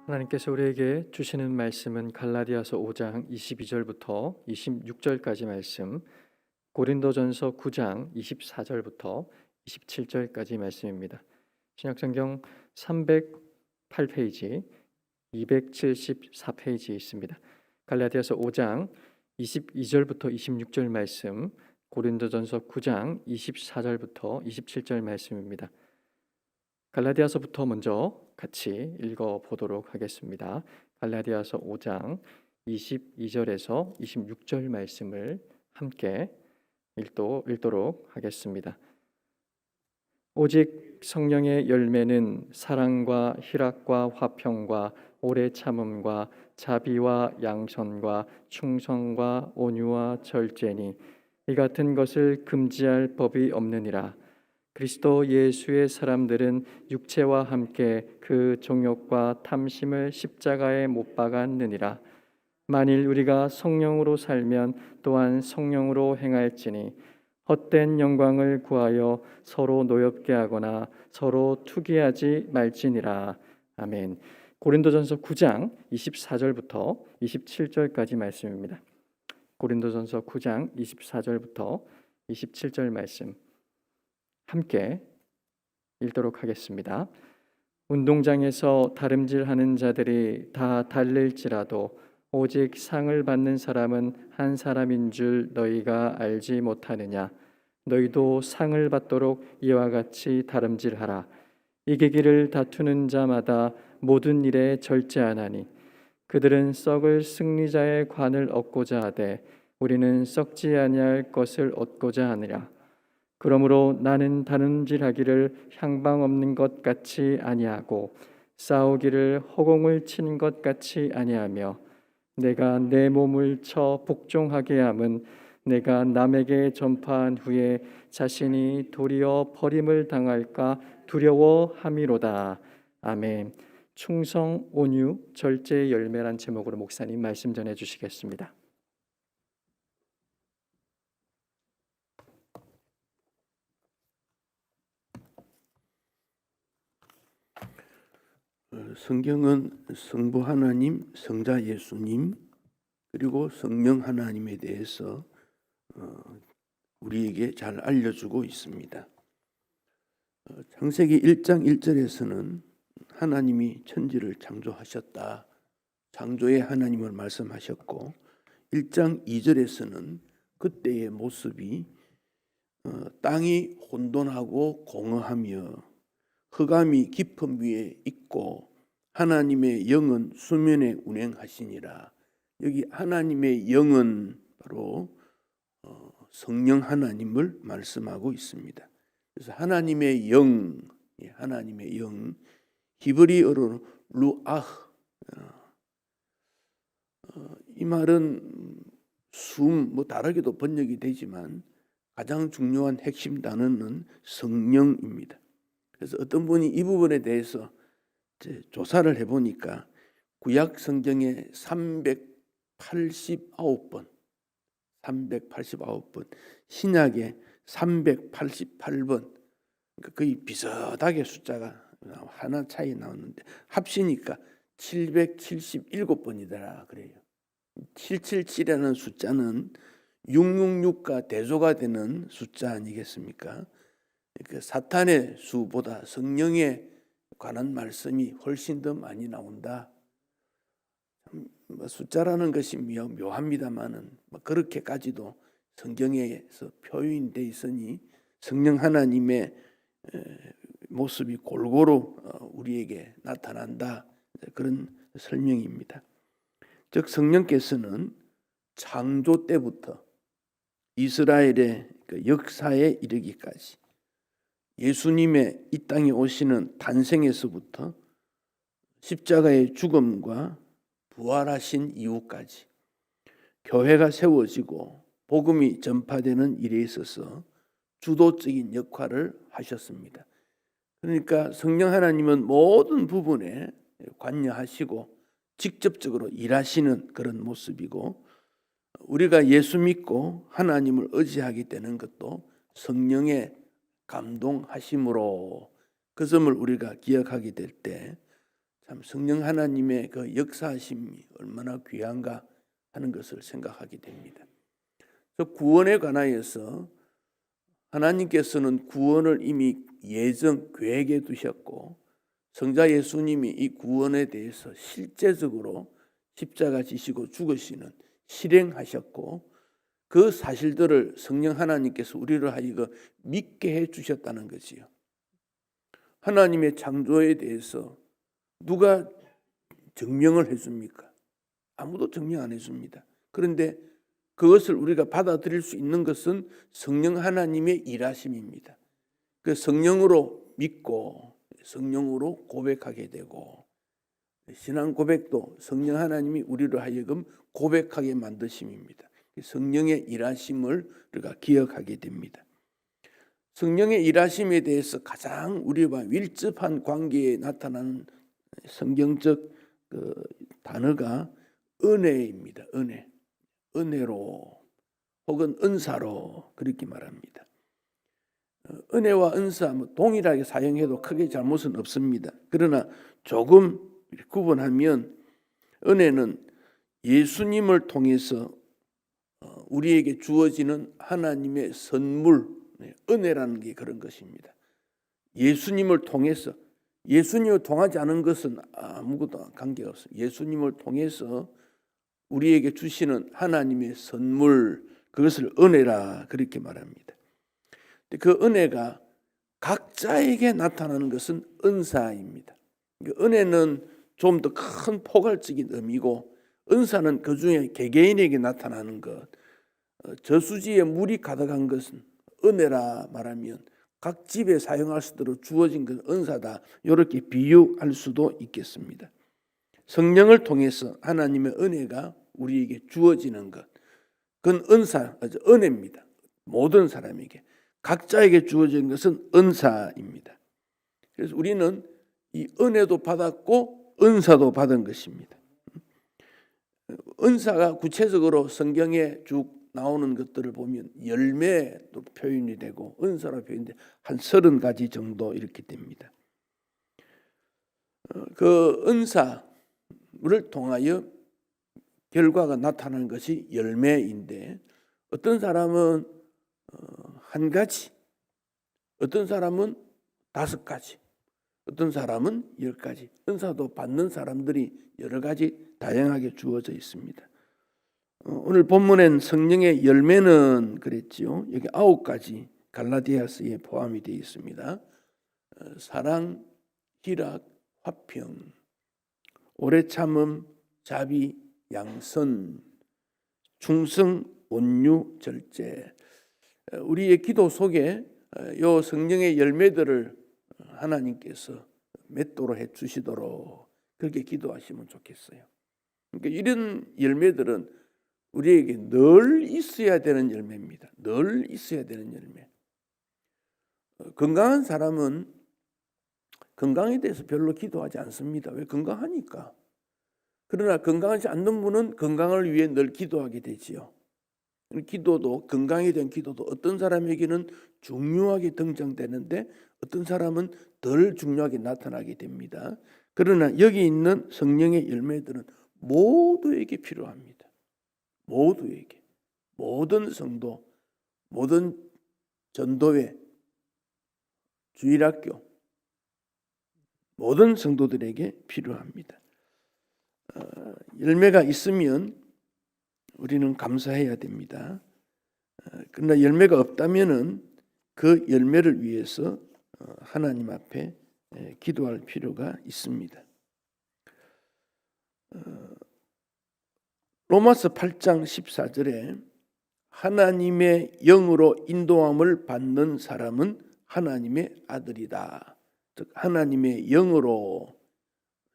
하나님께서 우리에게 주시는 말씀은 갈라디아서 5장 22절부터 26절까지 말씀, 고린도전서 9장 24절부터 27절까지 말씀입니다. 신약성경 308페이지, 274페이지에 있습니다. 갈라디아서 5장 22절부터 26절 말씀, 고린도전서 9장 24절부터 27절 말씀입니다. 갈라디아서부터 먼저 같이 읽어보도록 하겠습니다. 갈라디아서 5장 22절에서 26절 말씀을 함께 읽도록 하겠습니다. 오직 성령의 열매는 사랑과 희락과 화평과 오래 참음과 자비와 양선과 충성과 온유와 절제니 이 같은 것을 금지할 법이 없느니라. 그리스도 예수의 사람들은 육체와 함께 그 정욕과 탐심을 십자가에 못 박았느니라. 만일 우리가 성령으로 살면 또한 성령으로 행할지니 헛된 영광을 구하여 서로 노엽게 하거나 서로 투기하지 말지니라. 아멘. 고린도전서 9장 24절부터 27절까지 말씀입니다. 고린도전서 9장 24절부터 27절 말씀 함께 읽도록 하겠습니다. 운동장에서 다름질하는 자들이 다 달릴지라도 오직 상을 받는 사람은 한 사람인 줄 너희가 알지 못하느냐. 너희도 상을 받도록 이와 같이 다름질하라. 이기기를 다투는 자마다 모든 일에 절제하나니 그들은 썩을 승리자의 관을 얻고자 하되 우리는 썩지 아니할 것을 얻고자 하느라. 그러므로 나는 다름질하기를 향방 없는 것 같이 아니하고 싸우기를 허공을 치는 것 같이 아니하며 내가 내 몸을 쳐 복종하게 함은 내가 남에게 전파한 후에 자신이 도리어 버림을 당할까 두려워함이로다. 아멘. 충성, 온유, 절제의 열매란 제목으로 목사님 말씀 전해 주시겠습니다. 성경은 성부 하나님, 성자 예수님, 그리고 성령 하나님에 대해서 우리에게 잘 알려주고 있습니다. 창세기 1장 1절에서는 하나님이 천지를 창조하셨다, 창조의 하나님을 말씀하셨고, 1장 2절에서는 그때의 모습이 땅이 혼돈하고 공허하며 흑암이 깊음 위에 있고 하나님의 영은 수면에 운행하시니라. 여기 하나님의 영은 바로 성령 하나님을 말씀하고 있습니다. 그래서 하나님의 영, 히브리어로 루아흐, 이 말은 다르게도 번역이 되지만 가장 중요한 핵심 단어는 성령입니다. 그래서 어떤 분이 이 부분에 대해서 조사를 해보니까 구약 성경에 389번, 신약에 388번, 그러니까 거의 비슷하게 숫자가 하나 차이 나오는데 합치니까 777번이더라 그래요. 777이라는 숫자는 666과 대조가 되는 숫자 아니겠습니까? 그 사탄의 수보다 성령에 관한 말씀이 훨씬 더 많이 나온다. 숫자라는 것이 묘합니다만은 그렇게까지도 성경에서 표현되어 있으니 성령 하나님의 모습이 골고루 우리에게 나타난다, 그런 설명입니다. 즉 성령께서는 창조 때부터 이스라엘의 역사에 이르기까지 예수님의 이 땅에 오시는 탄생에서부터 십자가의 죽음과 부활하신 이후까지 교회가 세워지고 복음이 전파되는 일에 있어서 주도적인 역할을 하셨습니다. 그러니까 성령 하나님은 모든 부분에 관여하시고 직접적으로 일하시는 그런 모습이고, 우리가 예수 믿고 하나님을 의지하게 되는 것도 성령의 감동하심으로, 그 점을 우리가 기억하게 될 때 참 성령 하나님의 그 역사하심이 얼마나 귀한가 하는 것을 생각하게 됩니다. 그래서 구원에 관하여서 하나님께서는 구원을 이미 예정 계획해 두셨고 성자 예수님이 이 구원에 대해서 실제적으로 십자가 지시고 죽으시는 실행하셨고 그 사실들을 성령 하나님께서 우리를 하여금 믿게 해 주셨다는 거지요. 하나님의 창조에 대해서 누가 증명을 해줍니까? 아무도 증명 안 해줍니다. 그런데 그것을 우리가 받아들일 수 있는 것은 성령 하나님의 일하심입니다. 그 성령으로 믿고 성령으로 고백하게 되고 신앙 고백도 성령 하나님이 우리를 하여금 고백하게 만드심입니다. 성령의 일하심을 우리가 기억하게 됩니다. 성령의 일하심에 대해서 가장 우리와 밀접한 관계에 나타나는 성경적 그 단어가 은혜입니다. 은혜. 은혜로 혹은 은사로 그렇게 말합니다. 은혜와 은사 동일하게 사용해도 크게 잘못은 없습니다. 그러나 조금 구분하면 은혜는 예수님을 통해서 우리에게 주어지는 하나님의 선물, 은혜라는 게 그런 것입니다. 예수님을 통해서, 예수님을 통하지 않은 것은 아무것도 관계가 없습니다. 예수님을 통해서 우리에게 주시는 하나님의 선물, 그것을 은혜라 그렇게 말합니다. 그 은혜가 각자에게 나타나는 것은 은사입니다. 은혜는 좀 더 큰 포괄적인 의미고 은사는 그 중에 개개인에게 나타나는 것. 저수지에 물이 가득한 것은 은혜라 말하면 각 집에 사용할 수 있도록 주어진 것은 은사다. 이렇게 비유할 수도 있겠습니다. 성령을 통해서 하나님의 은혜가 우리에게 주어지는 것, 그건 은사, 은혜입니다. 모든 사람에게 각자에게 주어진 것은 은사입니다. 그래서 우리는 이 은혜도 받았고 은사도 받은 것입니다. 은사가 구체적으로 성경에 쭉 나오는 것들을 보면 열매도 표현이 되고 은사로 표현돼 한 30가지 정도 이렇게 됩니다. 그 은사를 통하여 결과가 나타나는 것이 열매인데 어떤 사람은 한 가지, 어떤 사람은 5가지, 어떤 사람은 10가지. 은사도 받는 사람들이 여러 가지 다양하게 주어져 있습니다. 오늘 본문엔 성령의 열매는 그랬지요. 여기 9가지 갈라디아서에 포함이 되어 있습니다. 사랑, 희락, 화평, 오래 참음, 자비, 양선, 충성, 온유, 절제. 우리의 기도 속에 요 성령의 열매들을 하나님께서 맺도록 해 주시도록 그렇게 기도하시면 좋겠어요. 그러니까 이런 열매들은 우리에게 늘 있어야 되는 열매입니다. 늘 있어야 되는 열매. 건강한 사람은 건강에 대해서 별로 기도하지 않습니다. 왜? 건강하니까. 그러나 건강하지 않는 분은 건강을 위해 늘 기도하게 되지요. 기도도, 건강에 대한 기도도 어떤 사람에게는 중요하게 등장되는데 어떤 사람은 덜 중요하게 나타나게 됩니다. 그러나 여기 있는 성령의 열매들은 모두에게 필요합니다. 모두에게, 모든 성도, 모든 전도회, 주일학교, 모든 성도들에게 필요합니다. 열매가 있으면 우리는 감사해야 됩니다. 그러나 열매가 없다면은 그 열매를 위해서 하나님 앞에 기도할 필요가 있습니다. 로마서 8장 14절에 하나님의 영으로 인도함을 받는 사람은 하나님의 아들이다. 즉 하나님의 영으로,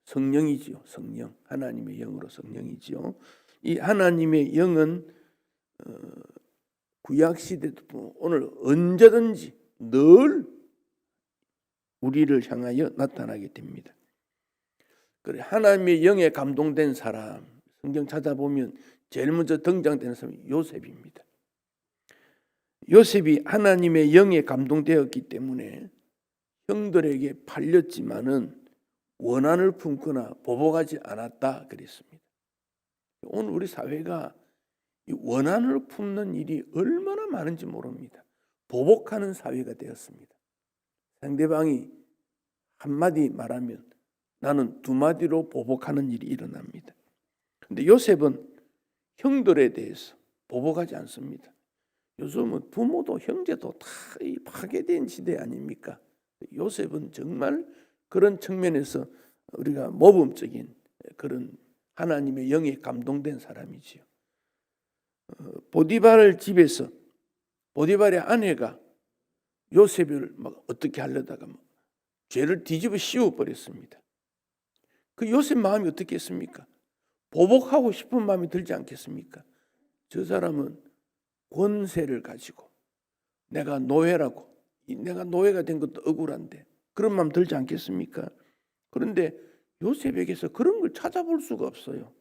성령이지요. 성령, 하나님의 영으로 성령이지요. 이 하나님의 영은 구약시대도 오늘 언제든지 늘 우리를 향하여 나타나게 됩니다. 그래, 하나님의 영에 감동된 사람, 성경 찾아보면 제일 먼저 등장되는 사람이 요셉입니다. 요셉이 하나님의 영에 감동되었기 때문에 형들에게 팔렸지만은 원한을 품거나 보복하지 않았다 그랬습니다. 오늘 우리 사회가 이 원한을 품는 일이 얼마나 많은지 모릅니다. 보복하는 사회가 되었습니다. 상대방이 한마디 말하면 나는 두 마디로 보복하는 일이 일어납니다. 그런데 요셉은 형들에 대해서 보복하지 않습니다. 요즘은 부모도 형제도 다 파괴된 시대 아닙니까? 요셉은 정말 그런 측면에서 우리가 모범적인 그런 하나님의 영에 감동된 사람이지요. 보디발 집에서 보디발의 아내가 요셉을 막 어떻게 하려다가 죄를 뒤집어 씌워 버렸습니다. 그 요셉 마음이 어떻겠습니까? 보복하고 싶은 마음이 들지 않겠습니까? 저 사람은 권세를 가지고 내가 노예라고, 내가 노예가 된 것도 억울한데 그런 마음 들지 않겠습니까? 그런데 요셉에게서 그런 걸 찾아볼 수가 없어요.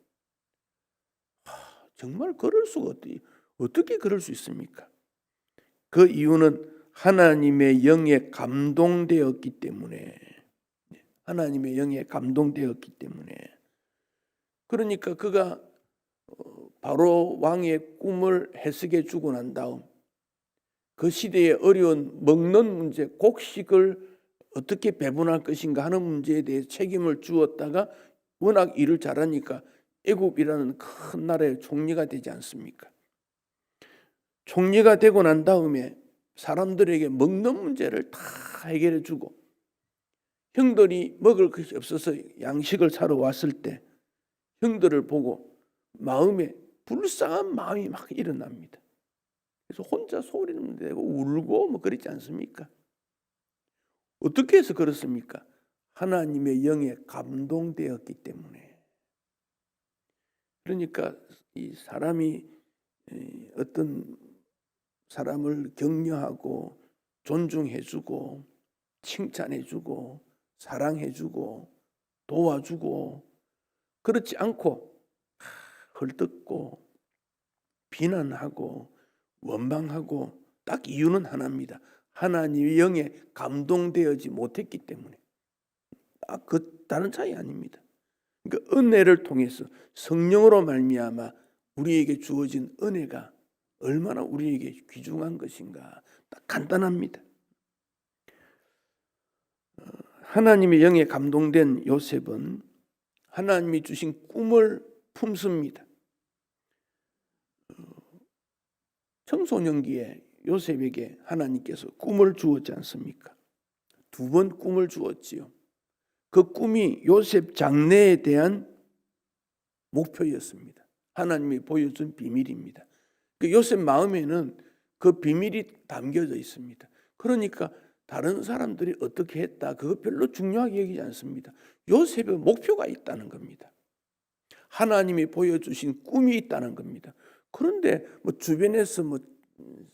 정말 그럴 수가 어떻게 그럴 수 있습니까? 그 이유는 하나님의 영에 감동되었기 때문에, 하나님의 영에 감동되었기 때문에. 그러니까 그가 바로 왕의 꿈을 해석해 주고 난 다음 그 시대의 어려운 먹는 문제, 곡식을 어떻게 배분할 것인가 하는 문제에 대해 책임을 주었다가 워낙 일을 잘하니까 애굽이라는 큰 나라의 총리가 되지 않습니까? 총리가 되고 난 다음에 사람들에게 먹는 문제를 다 해결해 주고 형들이 먹을 것이 없어서 양식을 사러 왔을 때 형들을 보고 마음에 불쌍한 마음이 막 일어납니다. 그래서 혼자 소리를 내고 울고 뭐 그러지 않습니까? 어떻게 해서 그렇습니까? 하나님의 영에 감동되었기 때문에. 그러니까 이 사람이 어떤 사람을 격려하고 존중해주고 칭찬해주고 사랑해주고 도와주고 그렇지 않고 헐뜯고 비난하고 원망하고 딱 이유는 하나입니다. 하나님의 영에 감동되어지 못했기 때문에. 그 다른 차이 아닙니다. 그러니까 은혜를 통해서 성령으로 말미암아 우리에게 주어진 은혜가 얼마나 우리에게 귀중한 것인가. 딱 간단합니다. 하나님의 영에 감동된 요셉은 하나님이 주신 꿈을 품습니다. 청소년기에 요셉에게 하나님께서 꿈을 주었지 않습니까? 2번 꿈을 주었지요. 그 꿈이 요셉 장래에 대한 목표였습니다. 하나님이 보여준 비밀입니다. 그 요셉 마음에는 그 비밀이 담겨져 있습니다. 그러니까 다른 사람들이 어떻게 했다 그거 별로 중요하게 여기지 않습니다. 요셉의 목표가 있다는 겁니다. 하나님이 보여주신 꿈이 있다는 겁니다. 그런데 뭐 주변에서 뭐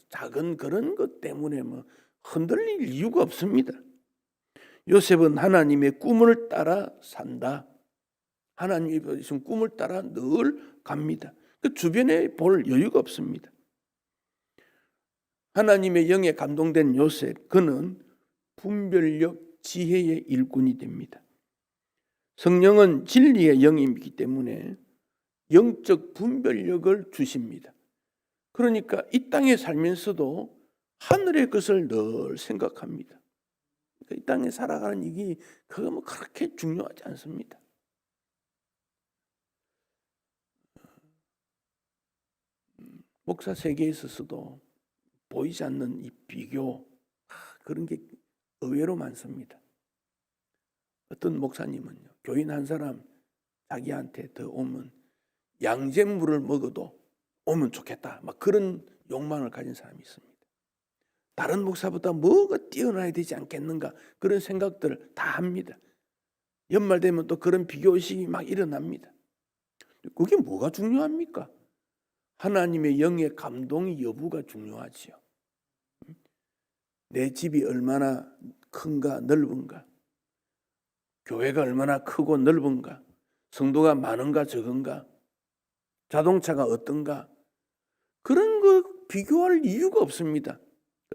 작은 그런 것 때문에 뭐 흔들릴 이유가 없습니다. 요셉은 하나님의 꿈을 따라 산다. 하나님이 보여주신 꿈을 따라 늘 갑니다. 그 주변에 볼 여유가 없습니다. 하나님의 영에 감동된 요셉, 그는 분별력, 지혜의 일꾼이 됩니다. 성령은 진리의 영이기 때문에 영적 분별력을 주십니다. 그러니까 이 땅에 살면서도 하늘의 것을 늘 생각합니다. 이 땅에 살아가는 일이 그거 뭐 그렇게 중요하지 않습니다. 목사 세계에 있어서도 보이지 않는 이 비교 그런 게 의외로 많습니다. 어떤 목사님은요, 교인 한 사람 자기한테 더 오면 양잿물을 먹어도 오면 좋겠다, 막 그런 욕망을 가진 사람이 있습니다. 다른 목사보다 뭐가 뛰어나야 되지 않겠는가 그런 생각들을 다 합니다. 연말 되면 또 그런 비교의식이 막 일어납니다. 그게 뭐가 중요합니까? 하나님의 영의 감동의 여부가 중요하지요. 내 집이 얼마나 큰가 넓은가, 교회가 얼마나 크고 넓은가, 성도가 많은가 적은가, 자동차가 어떤가, 그런 거 비교할 이유가 없습니다.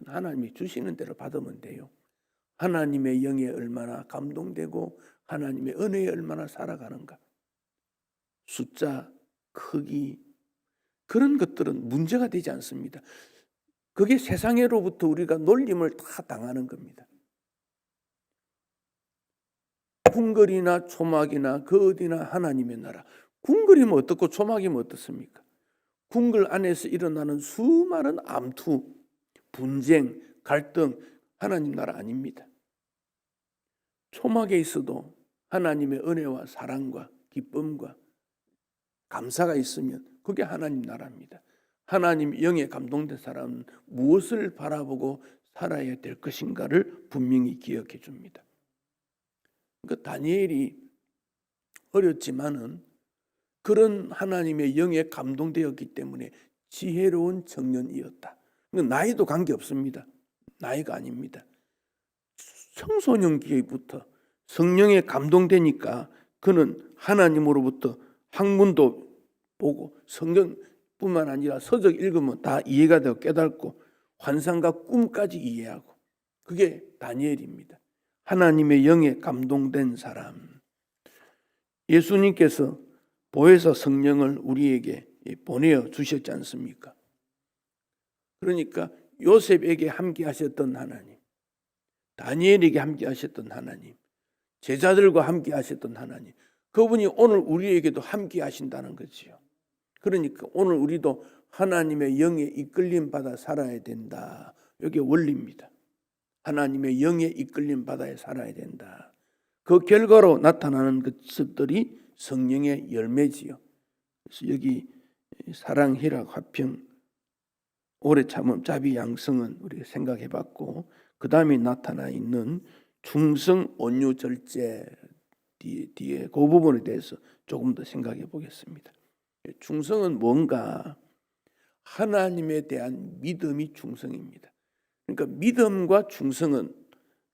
하나님이 주시는 대로 받으면 돼요. 하나님의 영에 얼마나 감동되고 하나님의 은혜에 얼마나 살아가는가. 숫자, 크기, 그런 것들은 문제가 되지 않습니다. 그게 세상으로부터 우리가 놀림을 다 당하는 겁니다. 궁궐이나 초막이나 그 어디나 하나님의 나라. 궁궐이면 어떻고 초막이면 어떻습니까? 궁궐 안에서 일어나는 수많은 암투, 분쟁, 갈등, 하나님 나라 아닙니다. 초막에 있어도 하나님의 은혜와 사랑과 기쁨과 감사가 있으면 그게 하나님 나라입니다. 하나님 영에 감동된 사람은 무엇을 바라보고 살아야 될 것인가를 분명히 기억해 줍니다. 그러니까 다니엘이 어렸지만은 그런 하나님의 영에 감동되었기 때문에 지혜로운 청년이었다. 나이도 관계없습니다. 나이가 아닙니다. 청소년기부터 성령에 감동되니까 그는 하나님으로부터 학문도 보고 성경뿐만 아니라 서적 읽으면 다 이해가 되고 깨닫고 환상과 꿈까지 이해하고, 그게 다니엘입니다. 하나님의 영에 감동된 사람. 예수님께서 보혜사 성령을 우리에게 보내어 주셨지 않습니까? 그러니까 요셉에게 함께 하셨던 하나님, 다니엘에게 함께 하셨던 하나님, 제자들과 함께 하셨던 하나님, 그분이 오늘 우리에게도 함께 하신다는 거지요. 그러니까 오늘 우리도 하나님의 영에 이끌림 받아 살아야 된다. 이게 원리입니다. 하나님의 영에 이끌림 받아 살아야 된다. 그 결과로 나타나는 것들이 성령의 열매지요. 그래서 여기 사랑, 희락, 화평, 오래 참음, 자비, 양성은 우리가 생각해봤고, 그 다음에 나타나 있는 충성, 온유, 절제 뒤에 그 부분에 대해서 조금 더 생각해 보겠습니다. 충성은 뭔가? 하나님에 대한 믿음이 충성입니다. 그러니까 믿음과 충성은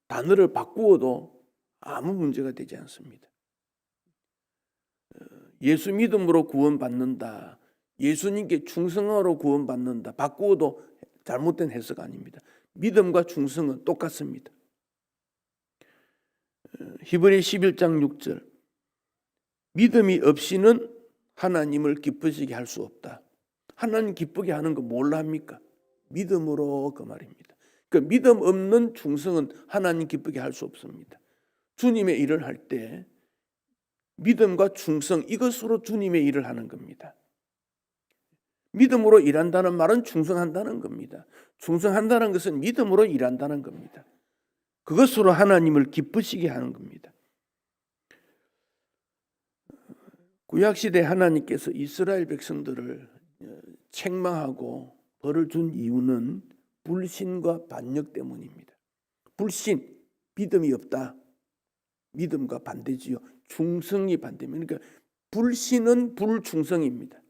단어를 바꾸어도 아무 문제가 되지 않습니다. 예수 믿음으로 구원받는다, 예수님께 충성하러 구원받는다, 바꾸어도 잘못된 해석 아닙니다. 믿음과 충성은 똑같습니다. 히브리 11장 6절, 믿음이 없이는 하나님을 기쁘시게 할 수 없다. 하나님 기쁘게 하는 거 뭘로 합니까? 믿음으로, 그 말입니다. 그러니까 믿음 없는 충성은 하나님 기쁘게 할 수 없습니다. 주님의 일을 할 때 믿음과 충성, 이것으로 주님의 일을 하는 겁니다. 믿음으로 일한다는 말은 충성한다는 겁니다. 충성한다는 것은 믿음으로 일한다는 겁니다. 그것으로 하나님을 기쁘시게 하는 겁니다. 구약시대 하나님께서 이스라엘 백성들을 책망하고 벌을 준 이유는 불신과 반역 때문입니다. 불신, 믿음이 없다. 믿음과 반대지요. 충성이 반대입니다. 그러니까 불신은 불충성입니다.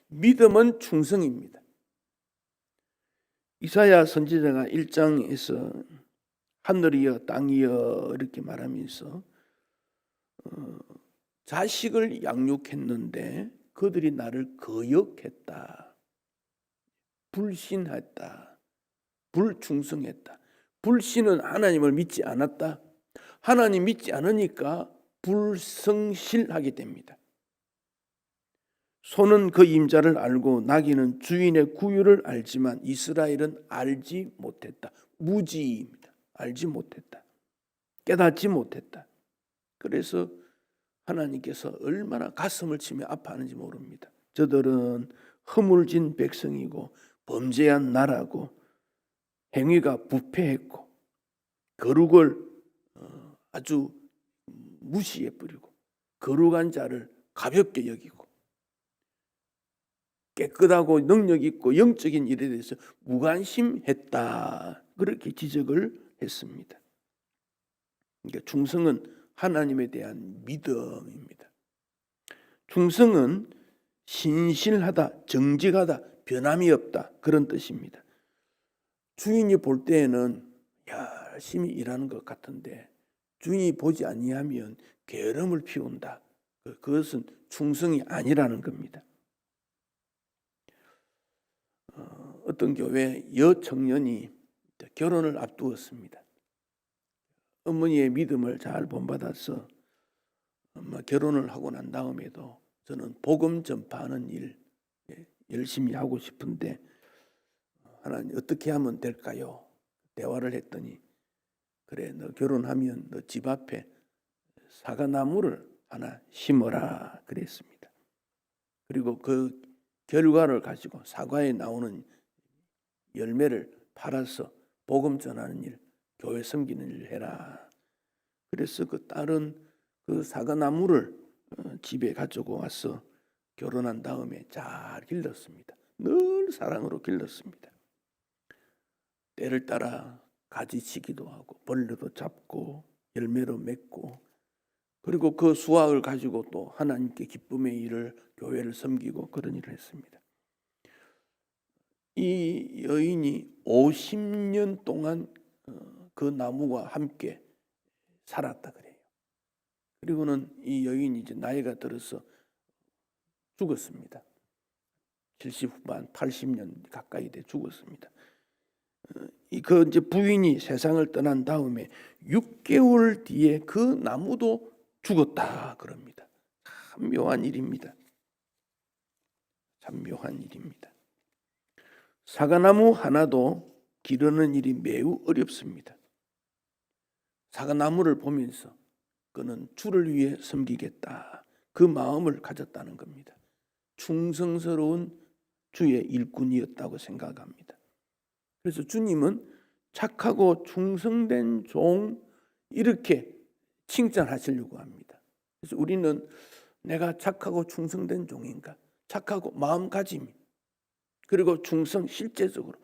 믿음은 충성입니다. 이사야 선지자가 1장에서 하늘이여 땅이여 이렇게 말하면서 자식을 양육했는데 그들이 나를 거역했다. 불신했다. 불충성했다. 불신은 하나님을 믿지 않았다. 하나님 믿지 않으니까 불성실하게 됩니다. 소는 그 임자를 알고 나귀는 주인의 구유를 알지만 이스라엘은 알지 못했다. 무지입니다. 알지 못했다. 깨닫지 못했다. 그래서 하나님께서 얼마나 가슴을 치며 아파하는지 모릅니다. 저들은 허물진 백성이고 범죄한 나라고 행위가 부패했고 거룩을 아주 무시해버리고 거룩한 자를 가볍게 여기고 깨끗하고 능력 있고 영적인 일에 대해서 무관심했다. 그렇게 지적을 했습니다. 그러니까 충성은 하나님에 대한 믿음입니다. 충성은 신실하다, 정직하다, 변함이 없다, 그런 뜻입니다. 주인이 볼 때에는 열심히 일하는 것 같은데 주인이 보지 아니하면 게으름을 피운다. 그것은 충성이 아니라는 겁니다. 어떤 교회 여청년이 결혼을 앞두었습니다. 어머니의 믿음을 잘 본받아서 결혼을 하고 난 다음에도 저는 복음 전파하는 일 열심히 하고 싶은데 하나님 어떻게 하면 될까요? 대화를 했더니 그래, 너 결혼하면 너 집 앞에 사과나무를 하나 심어라 그랬습니다. 그리고 그 결과를 가지고 사과에 나오는 열매를 팔아서 복음 전하는 일, 교회 섬기는 일을 해라. 그래서 그 딸은 그 사과나무를 집에 가지고 와서 결혼한 다음에 잘 길렀습니다. 늘 사랑으로 길렀습니다. 때를 따라 가지치기도 하고 벌레도 잡고 열매로 맺고 그리고 그 수확을 가지고 또 하나님께 기쁨의 일을 교회를 섬기고 그런 일을 했습니다. 이 여인이 50년 동안 그 나무와 함께 살았다 그래요. 그리고는 이 여인이 이제 나이가 들어서 죽었습니다. 70 후반 80년 가까이 돼 죽었습니다. 그 이제 부인이 세상을 떠난 다음에 6개월 뒤에 그 나무도 죽었다 그럽니다. 참 묘한 일입니다. 참 묘한 일입니다. 사과나무 하나도 기르는 일이 매우 어렵습니다. 사과나무를 보면서 그는 주를 위해 섬기겠다. 그 마음을 가졌다는 겁니다. 충성스러운 주의 일꾼이었다고 생각합니다. 그래서 주님은 착하고 충성된 종 이렇게 칭찬하시려고 합니다. 그래서 우리는 내가 착하고 충성된 종인가? 착하고 마음가짐 그리고 충성 실제적으로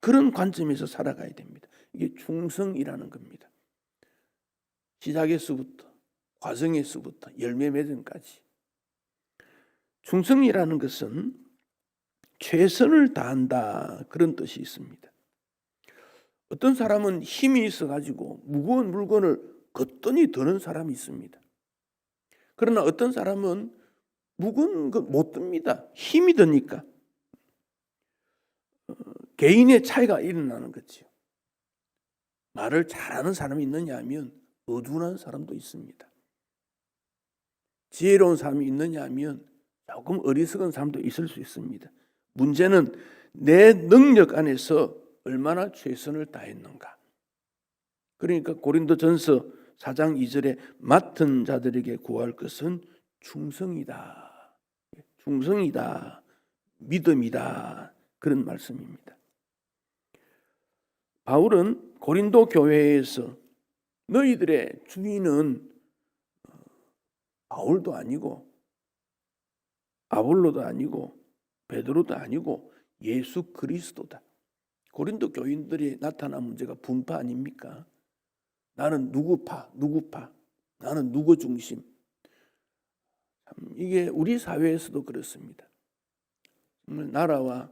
그런 관점에서 살아가야 됩니다. 이게 충성이라는 겁니다. 시작에서부터 과정에서부터 열매 맺음까지 충성이라는 것은 최선을 다한다 그런 뜻이 있습니다. 어떤 사람은 힘이 있어가지고 무거운 물건을 거뜬히 드는 사람이 있습니다. 그러나 어떤 사람은 무거운 거 못 듭니다. 힘이 드니까. 개인의 차이가 일어나는 거죠. 말을 잘하는 사람이 있느냐 하면 어둔한 사람도 있습니다. 지혜로운 사람이 있느냐 하면 조금 어리석은 사람도 있을 수 있습니다. 문제는 내 능력 안에서 얼마나 최선을 다했는가. 그러니까 고린도전서 4장 2절에 맡은 자들에게 구할 것은 충성이다. 충성이다. 믿음이다. 그런 말씀입니다. 바울은 고린도 교회에서 너희들의 주인은 바울도 아니고 아볼로도 아니고 베드로도 아니고 예수 그리스도다. 고린도 교인들이 나타난 문제가 분파 아닙니까? 나는 누구파, 나는 누구 중심. 이게 우리 사회에서도 그렇습니다. 정말 나라와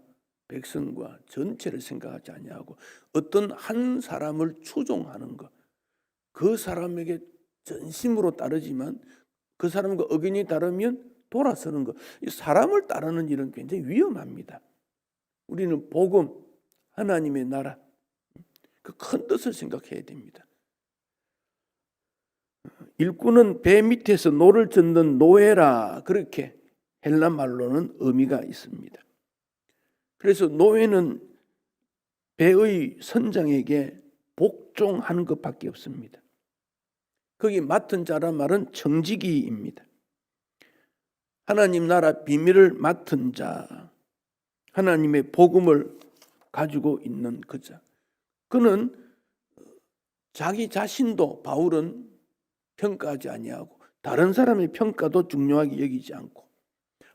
백성과 전체를 생각하지 아니하고 어떤 한 사람을 추종하는 것, 그 사람에게 전심으로 따르지만 그 사람과 의견이 다르면 돌아서는 것. 이 사람을 따르는 일은 굉장히 위험합니다. 우리는 복음, 하나님의 나라, 그 큰 뜻을 생각해야 됩니다. 일꾼은 배 밑에서 노를 젓는 노예라 그렇게 헬라 말로는 의미가 있습니다. 그래서 노예는 배의 선장에게 복종하는 것밖에 없습니다. 거기 맡은 자란 말은 청지기입니다. 하나님 나라 비밀을 맡은 자, 하나님의 복음을 가지고 있는 그 자. 그는 자기 자신도 바울은 평가하지 아니하고 다른 사람의 평가도 중요하게 여기지 않고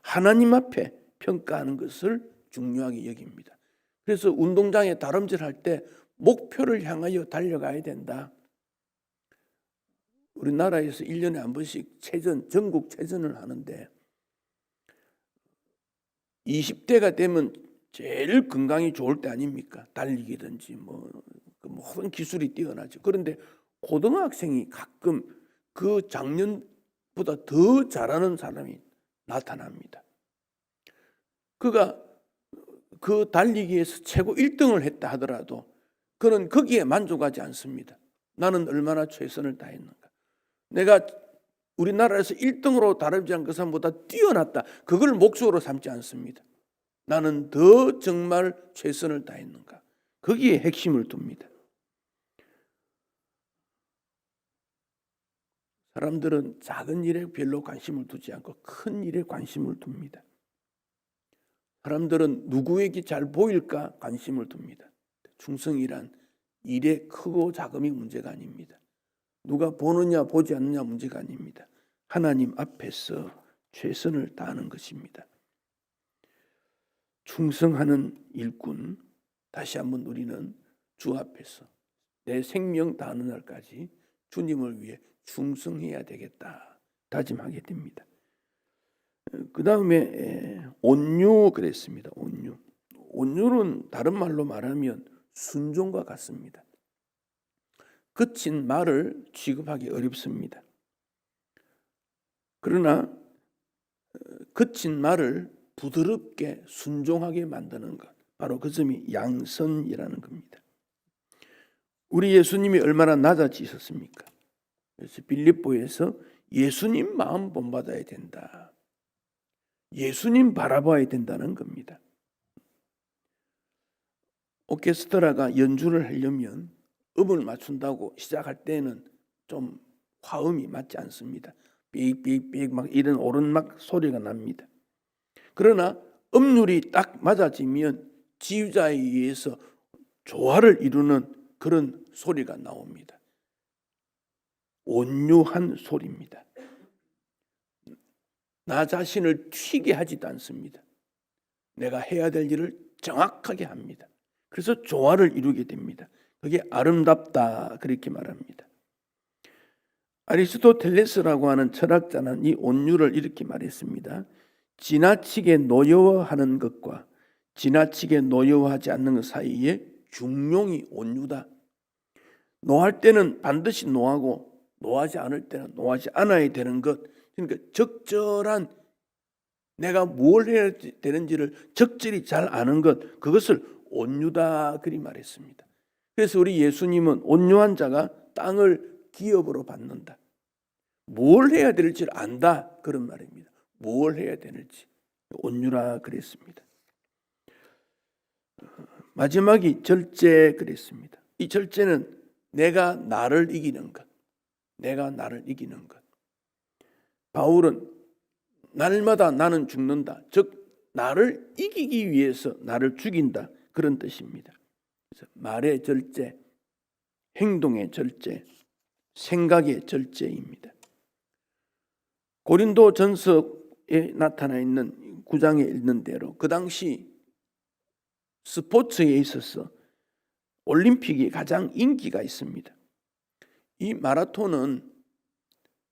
하나님 앞에 평가하는 것을 중요하게 여깁니다. 그래서 운동장에 다름질할 때 목표를 향하여 달려가야 된다. 우리나라에서 1년에 한 번씩 전국 체전을 하는데 20대가 되면 제일 건강이 좋을 때 아닙니까? 달리기든지 모든 기술이 뛰어나죠. 그런데 고등학생이 가끔 그 작년보다 더 잘하는 사람이 나타납니다. 그가 그 달리기에서 최고 1등을 했다 하더라도 그는 거기에 만족하지 않습니다. 나는 얼마나 최선을 다했는가. 내가 우리나라에서 1등으로 다르지 않은 그 사람보다 뛰어났다. 그걸 목적으로 삼지 않습니다. 나는 더 정말 최선을 다했는가. 거기에 핵심을 둡니다. 사람들은 작은 일에 별로 관심을 두지 않고 큰 일에 관심을 둡니다. 사람들은 누구에게 잘 보일까 관심을 둡니다. 충성이란 일의 크고 작음이 문제가 아닙니다. 누가 보느냐 보지 않느냐 문제가 아닙니다. 하나님 앞에서 최선을 다하는 것입니다. 충성하는 일꾼, 다시 한번 우리는 주 앞에서 내 생명 다하는 날까지 주님을 위해 충성해야 되겠다 다짐하게 됩니다. 그 다음에 온유 그랬습니다. 온유는 다른 말로 말하면 순종과 같습니다. 거친 말을 취급하기 어렵습니다. 그러나 거친 말을 부드럽게 순종하게 만드는 것, 바로 그 점이 양선이라는 겁니다. 우리 예수님이 얼마나 낮아지셨습니까? 그래서 빌립보에서 예수님 마음 본받아야 된다. 예수님 바라봐야 된다는 겁니다. 오케스트라가 연주를 하려면 음을 맞춘다고 시작할 때는 좀 화음이 맞지 않습니다. 삑삑삑 막 이런 오른막 소리가 납니다. 그러나 음률이 딱 맞아지면 지휘자에 의해서 조화를 이루는 그런 소리가 나옵니다. 온유한 소리입니다. 나 자신을 튀게 하지도 않습니다. 내가 해야 될 일을 정확하게 합니다. 그래서 조화를 이루게 됩니다. 그게 아름답다 그렇게 말합니다. 아리스토텔레스라고 하는 철학자는 이 온유를 이렇게 말했습니다. 지나치게 노여워하는 것과 지나치게 노여워하지 않는 것 사이에 중용이 온유다. 노할 때는 반드시 노하고 노하지 않을 때는 노하지 않아야 되는 것. 그러니까 적절한 내가 뭘 해야 되는지를 적절히 잘 아는 것, 그것을 온유다 그리 말했습니다. 그래서 우리 예수님은 온유한 자가 땅을 기업으로 받는다. 뭘 해야 될지를 안다 그런 말입니다. 뭘 해야 되는지 온유라 그랬습니다. 마지막이 절제 그랬습니다. 이 절제는 내가 나를 이기는 것. 내가 나를 이기는 것. 바울은 날마다 나는 죽는다. 즉 나를 이기기 위해서 나를 죽인다. 그런 뜻입니다. 그래서 말의 절제, 행동의 절제, 생각의 절제입니다. 고린도 전서에 나타나 있는 9장에 있는 대로 그 당시 스포츠에 있어서 올림픽이 가장 인기가 있습니다. 이 마라톤은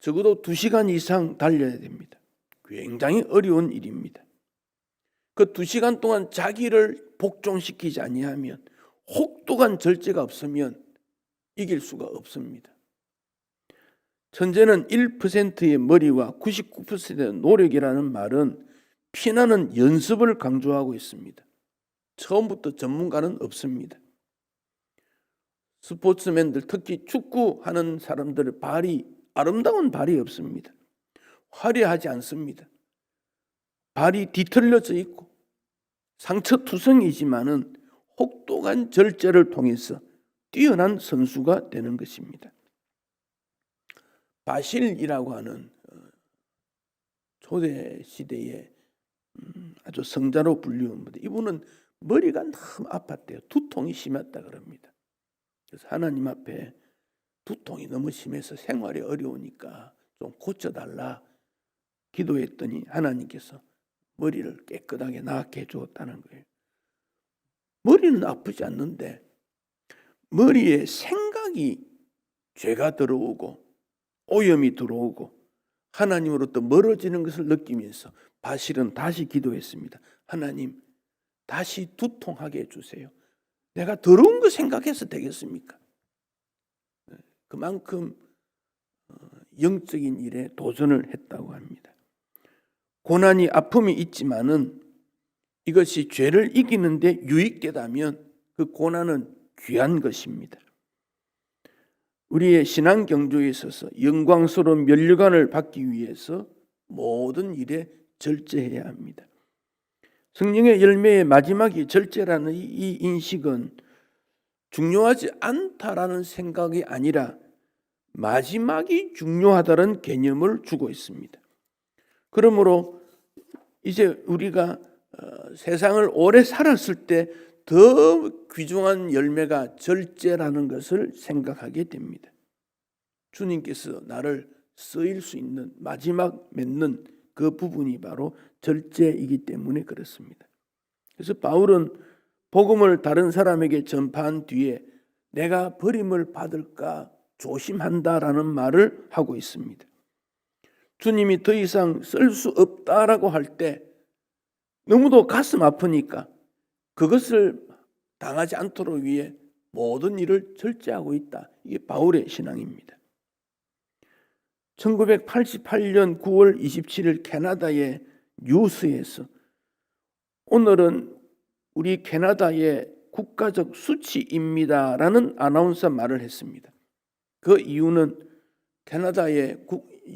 적어도 2시간 이상 달려야 됩니다. 굉장히 어려운 일입니다. 그 2시간 동안 자기를 복종시키지 아니하면 혹독한 절제가 없으면 이길 수가 없습니다. 천재는 1%의 머리와 99%의 노력이라는 말은 피나는 연습을 강조하고 있습니다. 처음부터 전문가는 없습니다. 스포츠맨들, 특히 축구하는 사람들의 발이 아름다운 발이 없습니다. 화려하지 않습니다. 발이 뒤틀려져 있고 상처투성이지만은 혹독한 절제를 통해서 뛰어난 선수가 되는 것입니다. 바실이라고 하는 초대 시대의 아주 성자로 불리운 분들, 이분은 머리가 너무 아팠대요. 두통이 심했다 그럽니다. 그래서 하나님 앞에 두통이 너무 심해서 생활이 어려우니까 좀 고쳐달라 기도했더니 하나님께서 머리를 깨끗하게 낫게 해주었다는 거예요. 머리는 아프지 않는데 머리에 생각이 죄가 들어오고 오염이 들어오고 하나님으로부터 멀어지는 것을 느끼면서 바실은 다시 기도했습니다. 하나님, 다시 두통하게 해주세요. 내가 더러운 거 생각해서 되겠습니까? 그만큼 영적인 일에 도전을 했다고 합니다. 고난이 아픔이 있지만은 이것이 죄를 이기는데 유익되다면 그 고난은 귀한 것입니다. 우리의 신앙 경주에 있어서 영광스러운 면류관을 받기 위해서 모든 일에 절제해야 합니다. 성령의 열매의 마지막이 절제라는 이 인식은 중요하지 않다라는 생각이 아니라 마지막이 중요하다는 개념을 주고 있습니다. 그러므로 이제 우리가 세상을 오래 살았을 때 더 귀중한 열매가 절제라는 것을 생각하게 됩니다. 주님께서 나를 쓰일 수 있는 마지막 맺는 그 부분이 바로 절제이기 때문에 그렇습니다. 그래서 바울은 복음을 다른 사람에게 전파한 뒤에 내가 버림을 받을까 조심한다라는 말을 하고 있습니다. 주님이 더 이상 쓸 수 없다라고 할 때 너무도 가슴 아프니까 그것을 당하지 않도록 위해 모든 일을 절제하고 있다. 이게 바울의 신앙입니다. 1988년 9월 27일 캐나다의 뉴스에서 오늘은 우리 캐나다의 국가적 수치입니다라는 아나운서 말을 했습니다. 그 이유는 캐나다의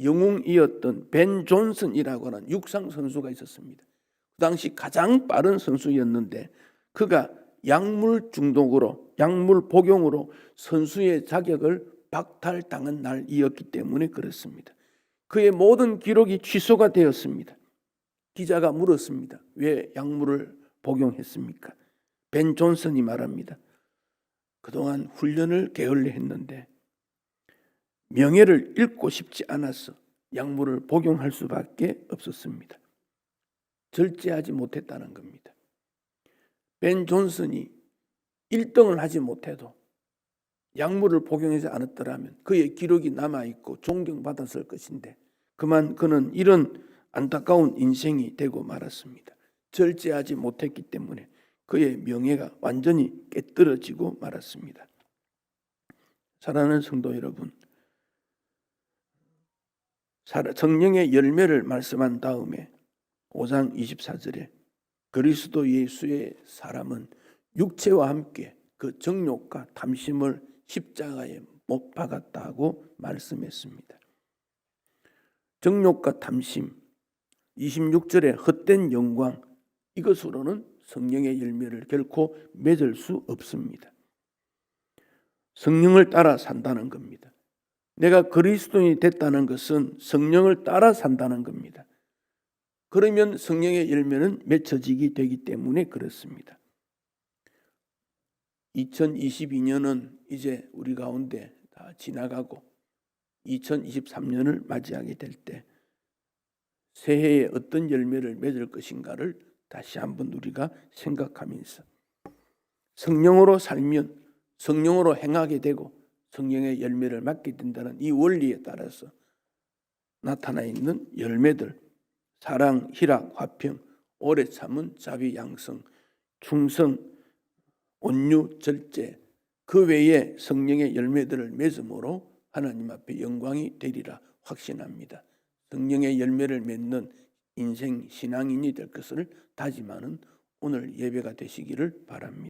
영웅이었던 벤 존슨이라고 하는 육상 선수가 있었습니다. 그 당시 가장 빠른 선수였는데 그가 약물 중독으로, 약물 복용으로 선수의 자격을 박탈당한 날이었기 때문에 그렇습니다. 그의 모든 기록이 취소가 되었습니다. 기자가 물었습니다. 왜 약물을 복용했습니까? 벤 존슨이 말합니다. 그동안 훈련을 게을리 했는데 명예를 잃고 싶지 않아서 약물을 복용할 수밖에 없었습니다. 절제하지 못했다는 겁니다. 벤 존슨이 1등을 하지 못해도 약물을 복용하지 않았더라면 그의 기록이 남아있고 존경받았을 것인데 그만 그는 이런 안타까운 인생이 되고 말았습니다. 절제하지 못했기 때문에 그의 명예가 완전히 깨뜨려지고 말았습니다. 사랑하는 성도 여러분, 성령의 열매를 말씀한 다음에 5장 24절에 그리스도 예수의 사람은 육체와 함께 그 정욕과 탐심을 십자가에 못 박았다고 말씀했습니다. 정욕과 탐심, 26절에 헛된 영광, 이것으로는 성령의 열매를 결코 맺을 수 없습니다. 성령을 따라 산다는 겁니다. 내가 그리스도인이 됐다는 것은 성령을 따라 산다는 겁니다. 그러면 성령의 열매는 맺혀지게 되기 때문에 그렇습니다. 2022년은 이제 우리 가운데 다 지나가고 2023년을 맞이하게 될 때 새해에 어떤 열매를 맺을 것인가를 다시 한번 우리가 생각하면서 성령으로 살면 성령으로 행하게 되고 성령의 열매를 맡게 된다는 이 원리에 따라서 나타나 있는 열매들, 사랑, 희락, 화평, 오래 참은, 자비, 양성, 충성, 온유, 절제, 그 외에 성령의 열매들을 맺음으로 하나님 앞에 영광이 되리라 확신합니다. 성령의 열매를 맺는 인생 신앙인이 될 것을 다짐하는 오늘 예배가 되시기를 바랍니다.